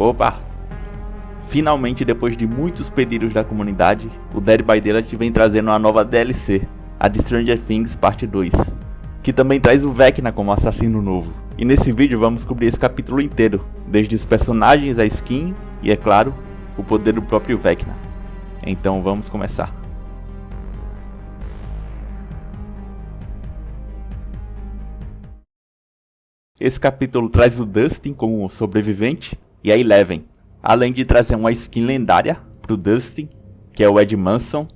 Opa! Finalmente, depois de muitos pedidos da comunidade, o Dead by Daylight vem trazendo uma nova DLC, a de Stranger Things Parte 2, que também traz o Vecna como assassino novo. E nesse vídeo vamos cobrir esse capítulo inteiro, desde os personagens, a skin e, é claro, o poder do próprio Vecna. Então vamos começar. Esse capítulo traz o Dustin como sobrevivente e a Eleven, além de trazer uma skin lendária pro Dustin, que é o Ed Manson,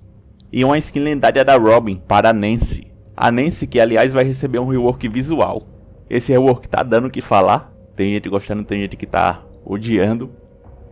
e uma skin lendária da Robin para a Nancy. A Nancy que aliás vai receber um rework visual. Esse rework tá dando o que falar, tem gente gostando, tem gente que tá odiando.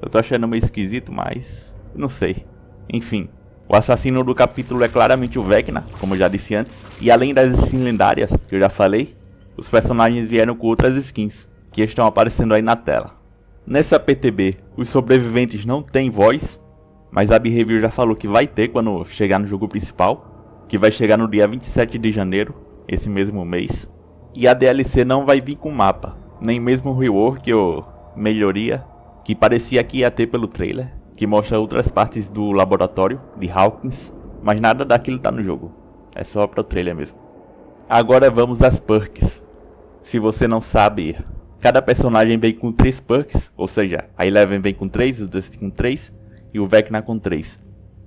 Eu tô achando meio esquisito, mas não sei. Enfim, o assassino do capítulo é claramente o Vecna, como eu já disse antes, e além das skins lendárias que eu já falei, os personagens vieram com outras skins, que estão aparecendo aí na tela. Nessa PTB, os sobreviventes não têm voz, mas a B-Review já falou que vai ter quando chegar no jogo principal, que vai chegar no dia 27 de janeiro, esse mesmo mês. E a DLC não vai vir com mapa, nem mesmo rework ou melhoria, que parecia que ia ter pelo trailer, que mostra outras partes do laboratório de Hawkins, mas nada daquilo tá no jogo, é só pro trailer mesmo. Agora vamos às perks. Se você não sabe, cada personagem vem com 3 perks, ou seja, a Eleven vem com 3, o Dustin com 3 e o Vecna com 3.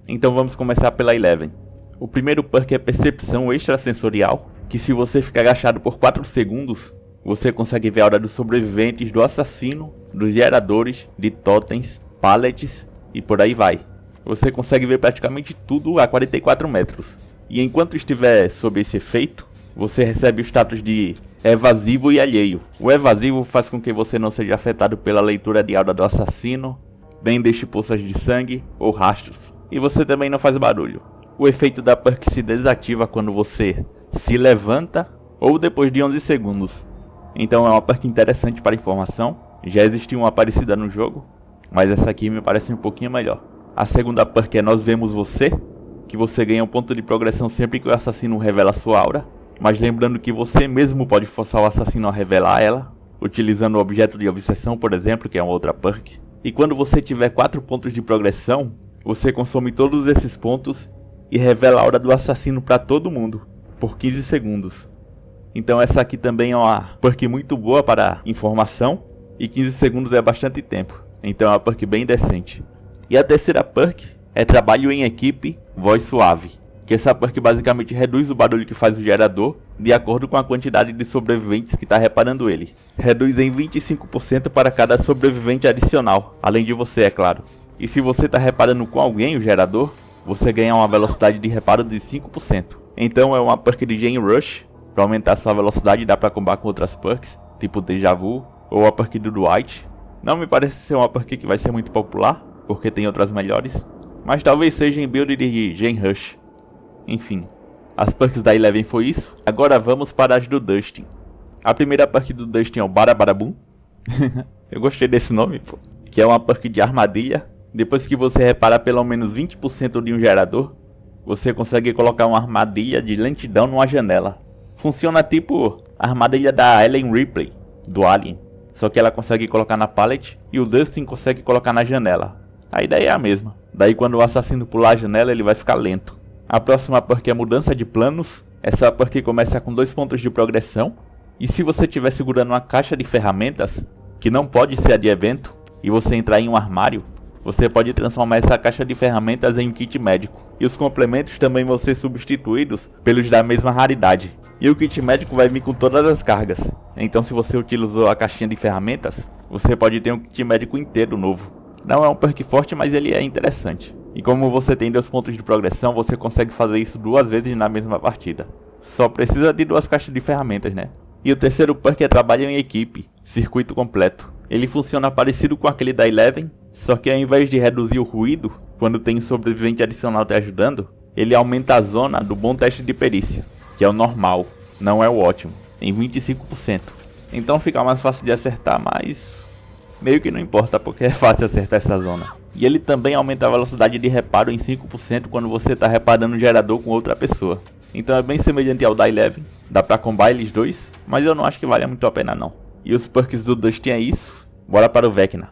Então vamos começar pela Eleven. O primeiro perk é Percepção Extrasensorial, que se você ficar agachado por 4 segundos, você consegue ver a hora dos sobreviventes, do assassino, dos geradores, de totens, pallets e por aí vai. Você consegue ver praticamente tudo a 44 metros. E enquanto estiver sob esse efeito, você recebe o status de evasivo e alheio. O evasivo faz com que você não seja afetado pela leitura de aura do assassino, nem deixe poças de sangue ou rastros. E você também não faz barulho. O efeito da perk se desativa quando você se levanta ou depois de 11 segundos. Então é uma perk interessante para informação. Já existiu uma parecida no jogo, mas essa aqui me parece um pouquinho melhor. A segunda perk é Nós Vemos Você, que você ganha um ponto de progressão sempre que o assassino revela sua aura. Mas lembrando que você mesmo pode forçar o assassino a revelar ela, utilizando o objeto de obsessão, por exemplo, que é uma outra perk. E quando você tiver 4 pontos de progressão, você consome todos esses pontos e revela a aura do assassino para todo mundo, por 15 segundos. Então essa aqui também é uma perk muito boa para informação, e 15 segundos é bastante tempo, então é uma perk bem decente. E a terceira perk é Trabalho em Equipe, Voz Suave, que essa perk basicamente reduz o barulho que faz o gerador de acordo com a quantidade de sobreviventes que está reparando ele. Reduz em 25% para cada sobrevivente adicional, além de você, é claro. E se você está reparando com alguém o gerador, você ganha uma velocidade de reparo de 5%. Então é uma perk de Gen Rush, para aumentar sua velocidade dá para combar com outras perks, tipo Deja Vu ou a perk do Dwight. Não me parece ser uma perk que vai ser muito popular, porque tem outras melhores, mas talvez seja em build de Gen Rush. Enfim, as perks da Eleven foi isso. Agora vamos para as do Dustin. A primeira perk do Dustin é o Barabarabum. Eu gostei desse nome, pô. Que é uma perk de armadilha. Depois que você reparar pelo menos 20% de um gerador, você consegue colocar uma armadilha de lentidão numa janela. Funciona tipo a armadilha da Ellen Ripley, do Alien. Só que ela consegue colocar na pallet e o Dustin consegue colocar na janela. A ideia é a mesma. Daí quando o assassino pular a janela ele vai ficar lento. A próxima perk é Mudança de Planos. Essa perk começa com 2 pontos de progressão. E se você estiver segurando uma caixa de ferramentas, que não pode ser a de evento, e você entrar em um armário, você pode transformar essa caixa de ferramentas em um kit médico. E os complementos também vão ser substituídos pelos da mesma raridade. E o kit médico vai vir com todas as cargas. Então se você utilizou a caixinha de ferramentas, você pode ter um kit médico inteiro novo. Não é um perk forte, mas ele é interessante. E como você tem 2 pontos de progressão, você consegue fazer isso 2 vezes na mesma partida. Só precisa de 2 caixas de ferramentas, né? E o terceiro perk é Trabalho em Equipe, Circuito Completo. Ele funciona parecido com aquele da Eleven, só que ao invés de reduzir o ruído, quando tem um sobrevivente adicional te ajudando, ele aumenta a zona do bom teste de perícia, que é o normal, não é o ótimo, em 25%. Então fica mais fácil de acertar, mas meio que não importa porque é fácil acertar essa zona. E ele também aumenta a velocidade de reparo em 5% quando você está reparando o gerador com outra pessoa. Então é bem semelhante ao da Eleven, dá pra combar eles dois, mas eu não acho que vale muito a pena não. E os perks do Dustin é isso, bora para o Vecna.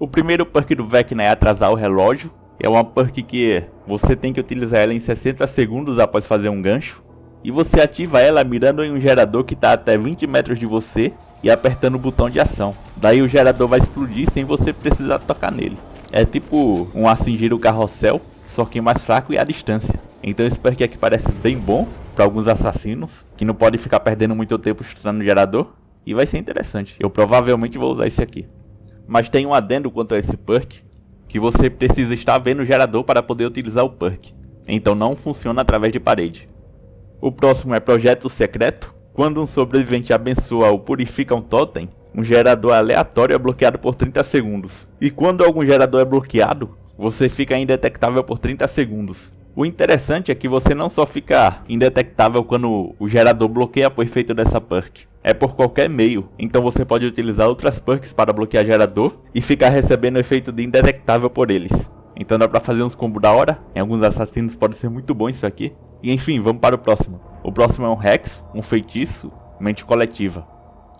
O primeiro perk do Vecna é atrasar o relógio. É uma perk que você tem que utilizar ela em 60 segundos após fazer um gancho. E você ativa ela mirando em um gerador que está até 20 metros de você e apertando o botão de ação. Daí o gerador vai explodir sem você precisar tocar nele. É tipo um acingir o carrossel, só que mais fraco e à distância. Então esse perk aqui parece bem bom para alguns assassinos que não podem ficar perdendo muito tempo chutando o gerador. E vai ser interessante. Eu provavelmente vou usar esse aqui. Mas tem um adendo quanto a esse perk, que você precisa estar vendo o gerador para poder utilizar o perk. Então não funciona através de parede. O próximo é Projeto Secreto. Quando um sobrevivente abençoa ou purifica um totem, um gerador aleatório é bloqueado por 30 segundos. E quando algum gerador é bloqueado, você fica indetectável por 30 segundos. O interessante é que você não só fica indetectável quando o gerador bloqueia por efeito dessa perk. É por qualquer meio, então você pode utilizar outras perks para bloquear gerador e ficar recebendo o efeito de indetectável por eles. Então dá pra fazer uns combos da hora, em alguns assassinos pode ser muito bom isso aqui. E enfim, vamos para o próximo. O próximo é um Hex, um feitiço, mente coletiva.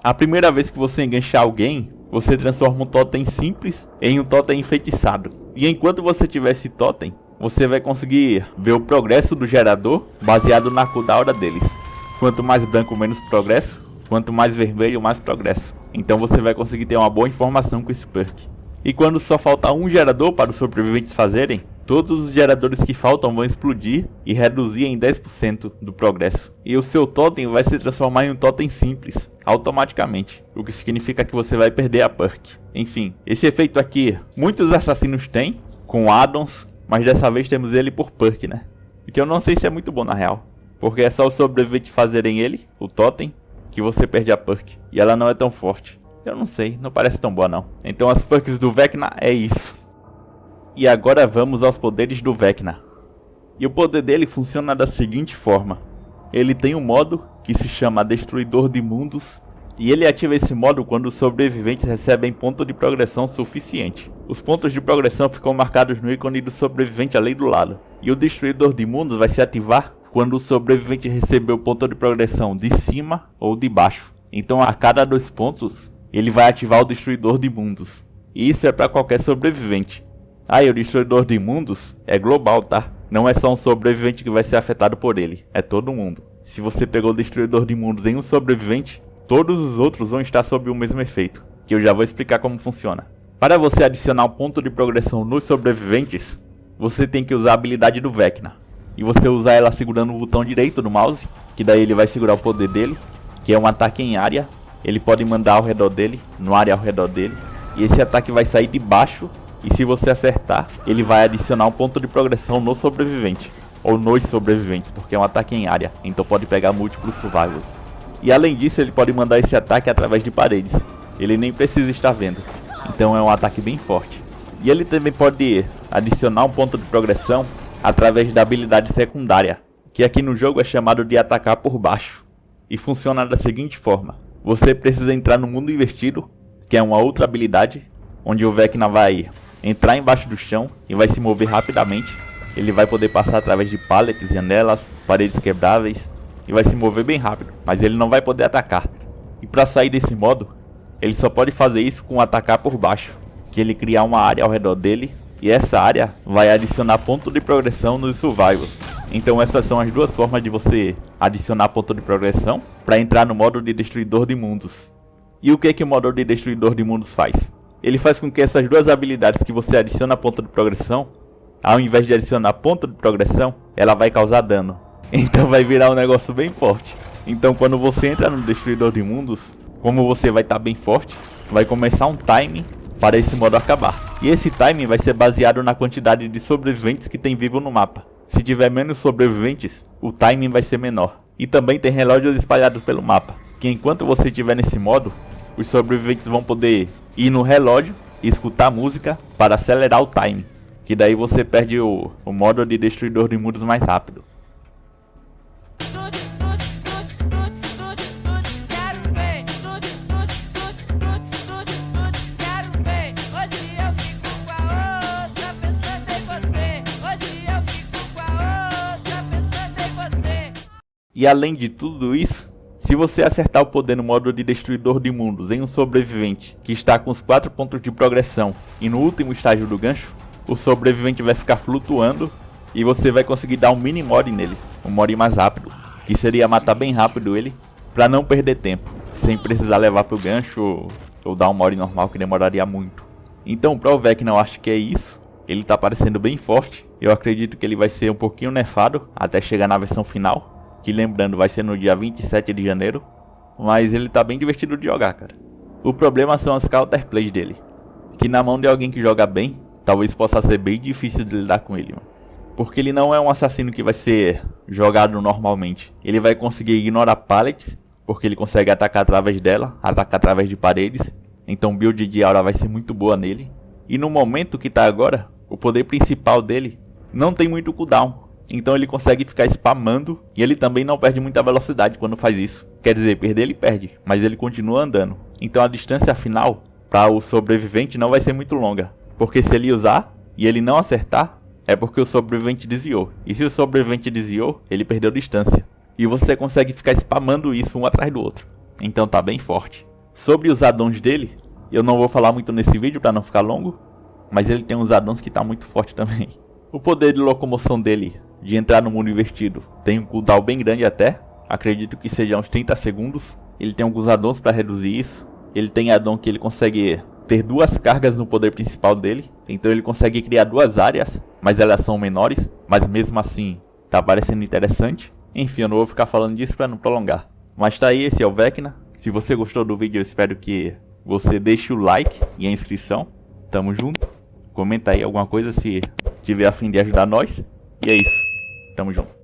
A primeira vez que você enganchar alguém, você transforma um totem simples em um totem enfeitiçado. E enquanto você tiver esse totem, você vai conseguir ver o progresso do gerador baseado na cor da aura deles. Quanto mais branco, menos progresso. Quanto mais vermelho, mais progresso. Então você vai conseguir ter uma boa informação com esse perk. E quando só falta um gerador para os sobreviventes fazerem, todos os geradores que faltam vão explodir e reduzir em 10% do progresso. E o seu totem vai se transformar em um totem simples, automaticamente. O que significa que você vai perder a perk. Enfim, esse efeito aqui, muitos assassinos têm, com addons, mas dessa vez temos ele por perk, né? O que eu não sei se é muito bom na real. Porque é só os sobreviventes fazerem ele, o totem, que você perde a perk. E ela não é tão forte. Eu não sei, não parece tão boa não. Então as perks do Vecna é isso. E agora vamos aos poderes do Vecna. E o poder dele funciona da seguinte forma. Ele tem um modo que se chama Destruidor de Mundos. E ele ativa esse modo quando os sobreviventes recebem ponto de progressão suficiente. Os pontos de progressão ficam marcados no ícone do sobrevivente ali do lado. E o Destruidor de Mundos vai se ativar quando o sobrevivente receber o ponto de progressão de cima ou de baixo. Então a cada 2 pontos, ele vai ativar o Destruidor de Mundos. E isso é para qualquer sobrevivente. E o Destruidor de Mundos é global, tá? Não é só um sobrevivente que vai ser afetado por ele, é todo mundo. Se você pegou o Destruidor de Mundos em um sobrevivente, todos os outros vão estar sob o mesmo efeito, que eu já vou explicar como funciona. Para você adicionar um ponto de progressão nos sobreviventes, você tem que usar a habilidade do Vecna. E você usar ela segurando o botão direito do mouse, que daí ele vai segurar o poder dele, que é um ataque em área. Ele pode mandar ao redor dele, no área ao redor dele. E esse ataque vai sair de baixo, e se você acertar, ele vai adicionar um ponto de progressão no sobrevivente. Ou nos sobreviventes, porque é um ataque em área, então pode pegar múltiplos survivors. E além disso, ele pode mandar esse ataque através de paredes. Ele nem precisa estar vendo. Então é um ataque bem forte. E ele também pode adicionar um ponto de progressão através da habilidade secundária, que aqui no jogo é chamado de atacar por baixo. E funciona da seguinte forma. Você precisa entrar no mundo invertido, que é uma outra habilidade, onde o Vecna vai entrar embaixo do chão e vai se mover rapidamente. Ele vai poder passar através de pallets, janelas, paredes quebráveis e vai se mover bem rápido, mas ele não vai poder atacar. E para sair desse modo, ele só pode fazer isso com atacar por baixo, que ele cria uma área ao redor dele e essa área vai adicionar ponto de progressão nos survivors. Então essas são as duas formas de você adicionar ponto de progressão para entrar no modo de Destruidor de Mundos. E o que o modo de Destruidor de Mundos faz? Ele faz com que essas duas habilidades que você adiciona ponto de progressão, ao invés de adicionar ponto de progressão, ela vai causar dano. Então vai virar um negócio bem forte. Então quando você entra no Destruidor de Mundos, como você vai estar bem forte, vai começar um time para esse modo acabar. E esse time vai ser baseado na quantidade de sobreviventes que tem vivo no mapa. Se tiver menos sobreviventes, o timing vai ser menor. E também tem relógios espalhados pelo mapa, que enquanto você estiver nesse modo, os sobreviventes vão poder ir no relógio e escutar música para acelerar o time. Que daí você perde o modo de Destruidor de Mundos mais rápido. E além de tudo isso, Se você acertar o poder no modo de destruidor de mundos em um sobrevivente que está com os 4 pontos de progressão e no último estágio do gancho, o sobrevivente vai ficar flutuando e você vai conseguir dar um mini mod nele, um mod mais rápido, que seria matar bem rápido ele, pra não perder tempo, sem precisar levar pro gancho ou dar um mod normal que demoraria muito. Então pro Vecna eu acho que é isso, ele tá parecendo bem forte, eu acredito que ele vai ser um pouquinho nerfado até chegar na versão final, que lembrando vai ser no dia 27 de janeiro, mas ele tá bem divertido de jogar, cara. O problema são as counterplays dele, que na mão de alguém que joga bem, talvez possa ser bem difícil de lidar com ele, mano. Porque ele não é um assassino que vai ser jogado normalmente. Ele vai conseguir ignorar pallets, porque ele consegue atacar através dela, atacar através de paredes. Então build de aura vai ser muito boa nele. E no momento que tá agora, o poder principal dele não tem muito cooldown. Então ele consegue ficar spamando e ele também não perde muita velocidade quando faz isso. Quer dizer, perder ele perde, mas ele continua andando. Então a distância final para o sobrevivente não vai ser muito longa. Porque se ele usar e ele não acertar, é porque o sobrevivente desviou. E se o sobrevivente desviou, ele perdeu distância. E você consegue ficar spamando isso um atrás do outro. Então tá bem forte. Sobre os addons dele, eu não vou falar muito nesse vídeo para não ficar longo. Mas ele tem uns addons que tá muito forte também. O poder de locomoção dele, de entrar no mundo invertido, tem um cooldown bem grande até. Acredito que seja uns 30 segundos. Ele tem alguns addons para reduzir isso. Ele tem addon que ele consegue ter 2 cargas no poder principal dele. Então ele consegue criar 2 áreas, mas elas são menores. Mas mesmo assim, tá parecendo interessante. Enfim, eu não vou ficar falando disso para não prolongar. Mas tá aí, esse é o Vecna. Se você gostou do vídeo, eu espero que você deixe o like e a inscrição. Tamo junto. Comenta aí alguma coisa se tiver a fim de ajudar nós. E é isso. Tamo junto.